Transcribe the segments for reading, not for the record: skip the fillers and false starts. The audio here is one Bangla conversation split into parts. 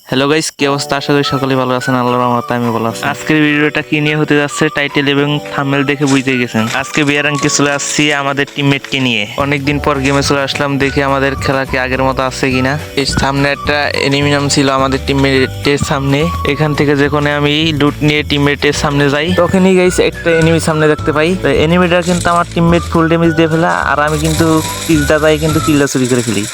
হ্যালো গাইস, কি অবস্থা? আশা করি সকলে ভালো আছেন। আল্লাহর রহমতে আমি ভালো আছি। আজকের ভিডিওটা কি নিয়ে হতে যাচ্ছে টাইটেল এবং থাম্বনেল দেখে বুঝতে গেছেন। আজকে বিয়ারাঙ্কে চলে আসছি আমাদের টিমমেটকে নিয়ে। অনেকদিন পর গেমে চলে আসলাম, দেখে আমাদের খেলা কি আগের মতো আছে কিনা। এর সামনে একটা এনিমি নাম ছিল আমাদের টিমমেটের সামনে। এখান থেকে যখন আমি লুট নিয়ে টিমমেটের সামনে যাই, তখনই গাইস একটা এনিমি সামনে দেখতে পাই। এনিমিটা কিন্তু আমার টিমমেট ফুল ড্যামেজ দিয়ে ফেলা, আর আমি কিন্তু পিছদা যাই কিন্তু কিল্লা চুরি করে ফেলি।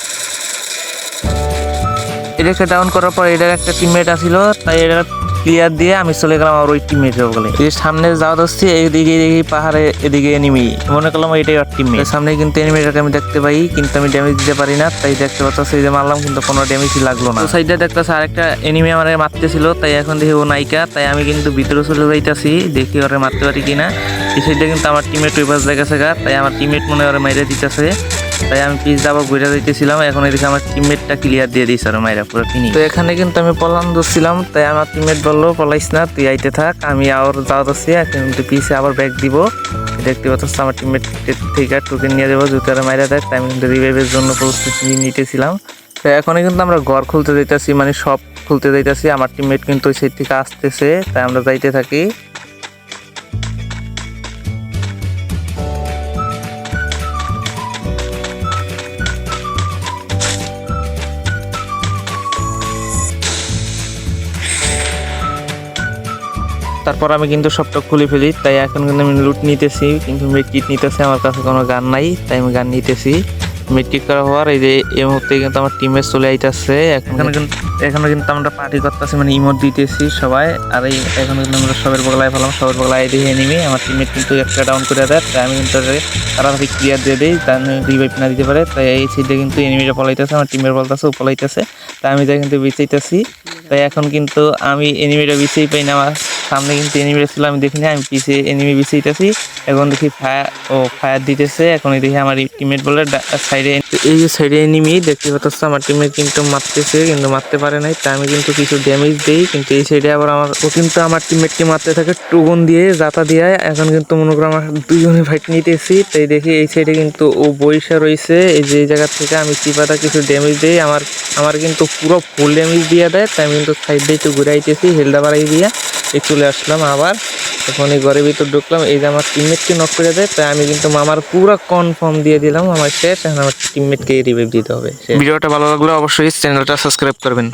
এটাকে ডাউন করার পর এটার একটা টিমমেট আসিল, তাই এটা ক্লিয়ার দিয়ে আমি চলে গেলাম আর ওই টিমমেটের বলে। এই সামনে যাওয়া হচ্ছে, এইদিকে পাহাড়ে এদিকে এনিমি, মনে করলাম এটাই আর টিমমেট। সামনে কিন্তু এনিমিটাকে আমি দেখতে পাই, কিন্তু আমি ড্যামেজ দিতে পারি না। তাই দেখতে পাচ্ছি যে মারলাম, কিন্তু কোনো ড্যামেজই লাগলো না। সাইডে দেখতেছে আরেকটা এনিমি আমার মারতেছিল, তাই এখন দেখি ও নাইকা, তাই আমি কিন্তু ভিতরে চলে যাইতাছি, দেখি ওরে মারতে পারি কিনা। এই সাইডে কিন্তু আমার টিমমেট ওই পাশ লেগেছে, তাই আমার টিমমেট মনে হয় মাইরে দিতেছে। তাই আমি পিস আবার ঘুরে যাইতেছিলাম, এখন এদিকে আমার টিমমেটটা ক্লিয়ার দিয়ে দিয়েছে আর মাইরা পুরো ফিনি। তো এখানে কিন্তু আমি পলান ধরছিলাম, তাই আমার টিমমেট বললো পলাইস না, তুই আইতে থাক, আমি আর যাওয়া যাচ্ছি। কিন্তু পিছে আবার ব্যাগ দিব। দেখতে পাচ্ছি আমার টিমমেট থেকে টোকেন নিয়ে যাবো, জুতারে মাইরা দেয়। তাই আমি কিন্তু রিভাইভের জন্য প্রস্তুতি নিতেছিলাম। তো এখনই কিন্তু আমরা ঘর খুলতে যাইতেছি, মানে সব খুলতে যাইতেছি। আমার টিমমেট কিন্তু ওই সাইড থেকে আসতেছে, তাই আমরা যাইতে থাকি। তারপর আমি কিন্তু সবটা খুলে ফেলি, তাই এখন কিন্তু আমি লুট নিতেছি, কিন্তু মেডকিট নিতেছি। আমার কাছে কোনো গান নাই, তাই আমি গান নিতেছি। মেডকিট করা হওয়ার এই যে এই মুহূর্তে কিন্তু আমার টিমে চলে আইতেছে। এখনো কিন্তু আমরা পার্টি করতেছি, মানে ইমোট দিতেছি সবাই। আর এই এখন কিন্তু আমরা সবের বগলায় ফেলাম, সবের বগলায় দিয়ে এনিমি। আমার টিমমেট কিন্তু একটা ডাউন করে দেয়, তাই আমি কিন্তু তাড়াতাড়ি ক্লিয়ার দিয়ে দিই, তাই রিভাইভ না দিতে পারে। তাই এই সাইডে কিন্তু এনিমিটা পলাইতেছে, আমার টিমের বলতেছে ও পলাইতেছে, তাই আমি তাই কিন্তু বিচাইতেছি। তাই এখন কিন্তু আমি এনিমিটা বিছেই পাই না, আমার সামনে কিন্তু এনিমিটা ছিল, আমি দেখিনি, আমি পিছিয়ে এনিমি বিছাইতেছি। এখন দেখি ফায়ার দিতেছে। এখন দেখি আমার টিমমেট বলে সাইডে, এই যে সাইডে এনিমি দেখতে পাচ্ছ, আমার টিমমেট কিন্তু মারতেছে, কিন্তু মারতে পারে নাই। তাই আমি কিন্তু কিছু ড্যামেজ দিই, কিন্তু এই সাইডে আবার ও কিন্তু আমার টিমমেটকে মারতে থাকে টুগুন দিয়ে, জাতা দিয়ে। এখন কিন্তু মনে করো আমার দুইজনে ফাইট নিতেছি। তাই দেখি এই সাইডে কিন্তু ও বইসা রয়েছে, এই যে জায়গা থেকে আমি চিপাটা কিছু ড্যামেজ দিই, আমার কিন্তু পুরো ফুল ড্যামেজ দিয়ে দেয়। তাই আমি কিন্তু সাইড দিয়ে একটু ঘুরে আইতেছি, হেলদা বাড়াই দিয়ে চলে আসলাম আবার। তখন এই ঘরের ভিতর ঢুকলাম, এই যে আমার টিমমেটকে নক করে দেয়। তাই আমি কিন্তু আমার পুরো কনফার্ম দিয়ে দিলাম আমার শেষ। এখন আমার টিমমেটকে রিভাইভ দিতে হবে। ভিডিওটা ভালো লাগলে অবশ্যই চ্যানেলটা সাবস্ক্রাইব করবেন।